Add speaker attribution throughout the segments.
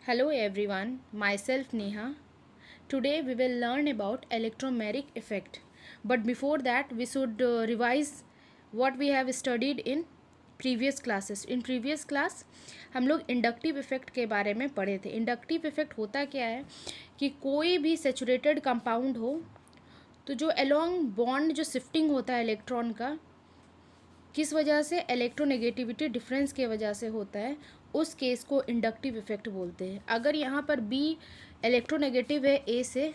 Speaker 1: Hello everyone, myself Neha. Today we will learn about electromagnetic effect. But before that we should revise what we have studied in previous classes. In previous class हम लोग inductive effect के बारे में पढ़े थे. Inductive effect होता क्या है कि कोई भी सेचुरेटेड कंपाउंड हो तो जो अलोंग बॉन्ड जो शिफ्टिंग होता है इलेक्ट्रॉन का, किस वजह से, इलेक्ट्रोनेगेटिविटी डिफरेंस के वजह से होता है, उस केस को इंडक्टिव इफेक्ट बोलते हैं. अगर यहाँ पर बी इलेक्ट्रोनेगेटिव है ए से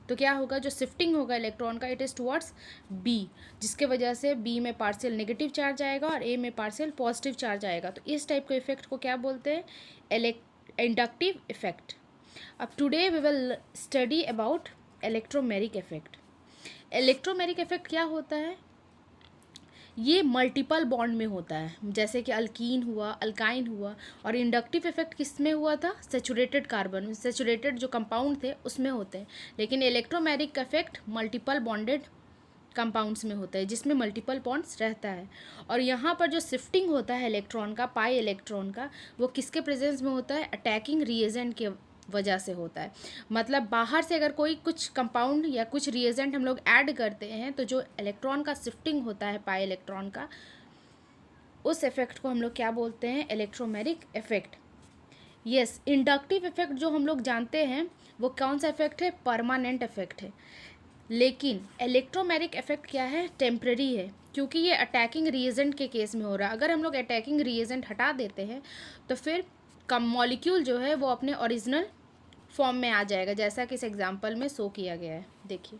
Speaker 1: तो क्या होगा, जो शिफ्टिंग होगा इलेक्ट्रॉन का इट इज़ टुवर्ड्स बी, जिसके वजह से बी में पार्शियल नेगेटिव चार्ज आएगा और ए में पार्शियल पॉजिटिव चार्ज आएगा. तो इस टाइप के इफेक्ट को क्या बोलते हैं, इंडक्टिव इफेक्ट. अब today we will study about electromeric effect. Electromeric effect क्या होता है, ये मल्टीपल बॉन्ड में होता है, जैसे कि अल्कीन हुआ, अल्काइन हुआ. और इंडक्टिव इफेक्ट किस में हुआ था, सेचुरेटेड कार्बन, सेचुरेटेड जो कंपाउंड थे उसमें होते हैं. लेकिन electromagnetic effect multiple bonded compounds में होता है, जिसमें मल्टीपल बॉन्ड्स रहता है. और यहाँ पर जो शिफ्टिंग होता है इलेक्ट्रॉन का, पाई इलेक्ट्रॉन का, वो किसके प्रेजेंस में होता है, अटैकिंग रिएजेंट के वजह से होता है. मतलब बाहर से अगर कोई कुछ कंपाउंड या कुछ रिएजेंट हम लोग ऐड करते हैं तो जो इलेक्ट्रॉन का शिफ्टिंग होता है पाई इलेक्ट्रॉन का, उस इफेक्ट को हम लोग क्या बोलते हैं, electromagnetic effect. Yes, inductive effect जो हम लोग जानते हैं वो कौन सा इफेक्ट है, परमानेंट इफेक्ट है. लेकिन इलेक्ट्रोमैग्नेटिक इफेक्ट क्या है, टेम्पररी है, क्योंकि ये अटैकिंग रिएजेंट के केस में हो रहा है. अगर हम लोग अटैकिंग रिएजेंट हटा देते हैं तो फिर कम मॉलिक्यूल जो है वो अपने ओरिजिनल फॉर्म में आ जाएगा, जैसा कि इस एग्जांपल में शो किया गया है. देखिए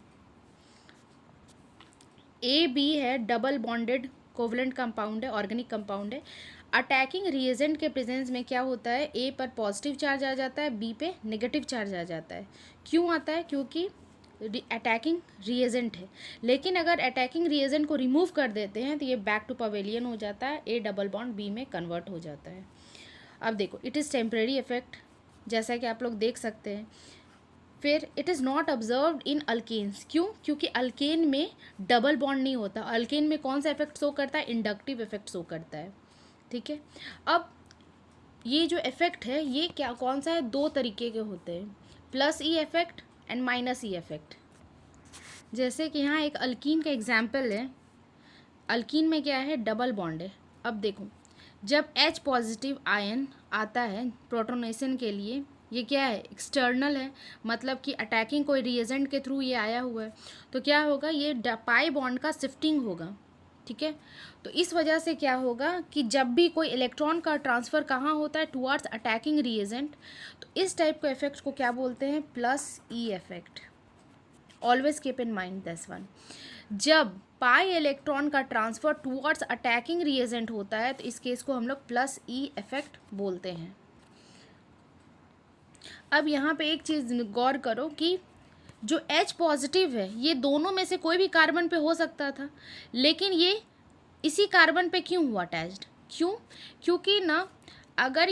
Speaker 1: ए बी है, डबल बॉन्डेड कोवलेंट कंपाउंड है, ऑर्गेनिक कंपाउंड है. अटैकिंग रिएजेंट के प्रेजेंस में क्या होता है, ए पर पॉजिटिव चार्ज आ जाता है, बी पे नेगेटिव चार्ज आ जाता है. क्यों आता है, क्योंकि अटैकिंग रिएजेंट है. लेकिन अगर अटैकिंग रिएजेंट को रिमूव कर देते हैं तो ये बैक टू पवेलियन हो जाता है, ए डबल बॉन्ड बी में कन्वर्ट हो जाता है. अब देखो, इट इज़ टेम्परेरी इफेक्ट, जैसा कि आप लोग देख सकते हैं. फिर it is not observed in alkenes. क्यों, क्योंकि अल्केन में डबल बॉन्ड नहीं होता. अल्केन में कौन सा इफेक्ट शो करता है, इंडक्टिव इफेक्ट शो करता है. ठीक है. अब ये जो इफेक्ट है ये क्या, कौन सा है, दो तरीके के होते हैं, plus E effect and minus E effect. जैसे कि यहाँ एक अल्कीन का एग्जाम्पल है. अल्कीन में क्या है, डबल बॉन्ड है. अब देखो, जब H पॉजिटिव आयन आता है प्रोटोनेशन के लिए, ये क्या है, एक्सटर्नल है, मतलब कि अटैकिंग कोई रिएजेंट के थ्रू ये आया हुआ है, तो क्या होगा, ये पाई बॉन्ड का शिफ्टिंग होगा. ठीक है. तो इस वजह से क्या होगा कि जब भी कोई इलेक्ट्रॉन का ट्रांसफ़र कहाँ होता है, टुवर्ड्स अटैकिंग रिएजेंट, तो इस टाइप के इफेक्ट को क्या बोलते हैं, plus E effect. Always keep in mind this one. जब पाई इलेक्ट्रॉन का ट्रांसफ़र टुवर्ड्स अटैकिंग रिएजेंट होता है तो इस केस को हम लोग प्लस ई इफेक्ट बोलते हैं. अब यहाँ पे एक चीज़ गौर करो कि जो H पॉजिटिव है ये दोनों में से कोई भी कार्बन पे हो सकता था, लेकिन ये इसी कार्बन पे क्यों हुआ अटैच्ड, क्यों, क्योंकि ना अगर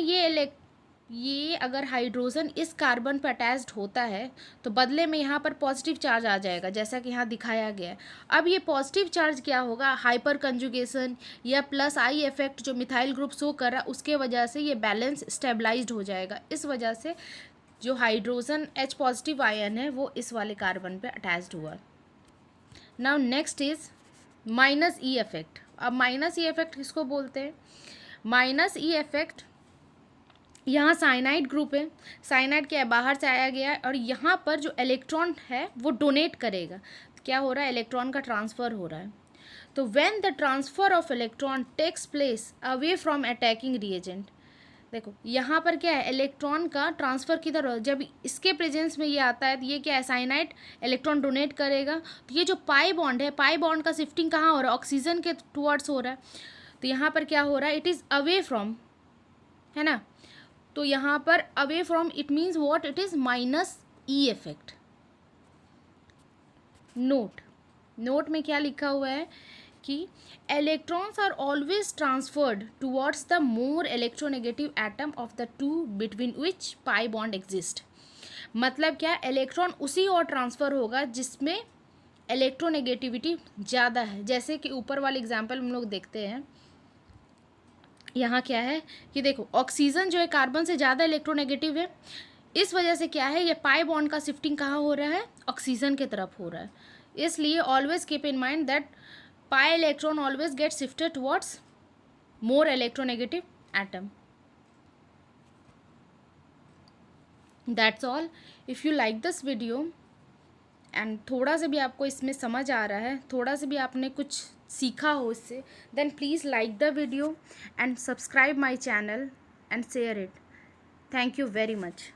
Speaker 1: ये अगर हाइड्रोजन इस कार्बन पर अटैच्ड होता है तो बदले में यहाँ पर पॉजिटिव चार्ज आ जाएगा, जैसा कि यहाँ दिखाया गया है. अब ये पॉजिटिव चार्ज क्या होगा, हाइपर कंजुगेशन या प्लस आई इफेक्ट जो मिथाइल ग्रुप शो कर रहा है उसके वजह से ये बैलेंस स्टेबलाइज्ड हो जाएगा. इस वजह से जो हाइड्रोजन H पॉजिटिव आयन है वो इस वाले कार्बन पे अटैच्ड हुआ. Now next is minus E effect. अब माइनस ई इफेक्ट किसको बोलते हैं, माइनस ई इफेक्ट, यहाँ साइनाइड ग्रुप है, साइनाइड क्या है, बाहर से आया गया है, और यहाँ पर जो इलेक्ट्रॉन है वो डोनेट करेगा. क्या हो रहा है, इलेक्ट्रॉन का ट्रांसफ़र हो रहा है. तो when the transfer of electron takes place away from attacking reagent, देखो यहाँ पर क्या है, इलेक्ट्रॉन का ट्रांसफ़र किधर हो, जब इसके प्रेजेंस में ये आता है तो ये क्या है, साइनाइड इलेक्ट्रॉन डोनेट करेगा. तो ये जो पाई बॉन्ड है, पाई बॉन्ड का शिफ्टिंग कहाँ हो रहा है, ऑक्सीजन के टुवर्ड्स हो रहा है. तो यहाँ पर क्या हो रहा है, इट इज़ अवे फ्रॉम, है ना. तो यहाँ पर away from it means what, it is minus E effect. Note में क्या लिखा हुआ है कि electrons are always transferred towards the more electronegative atom of the two between which pi bond exist. मतलब क्या, इलेक्ट्रॉन उसी और ट्रांसफ़र होगा जिसमें इलेक्ट्रोनेगेटिविटी ज़्यादा है. जैसे कि ऊपर वाले एग्जाम्पल हम लोग देखते हैं, यहाँ क्या है कि देखो ऑक्सीजन जो है कार्बन से ज़्यादा इलेक्ट्रोनेगेटिव है, इस वजह से क्या है ये पाई बॉन्ड का शिफ्टिंग कहाँ हो रहा है, ऑक्सीजन की तरफ हो रहा है। इसलिए always keep in mind that pi electron always get shifted towards more electronegative atom. That's all. If you like this video and थोड़ा सा भी आपको इसमें समझ आ रहा है, थोड़ा सा भी आपने कुछ सीखा हो इससे, then please like the video and subscribe my channel and share it. Thank you very much.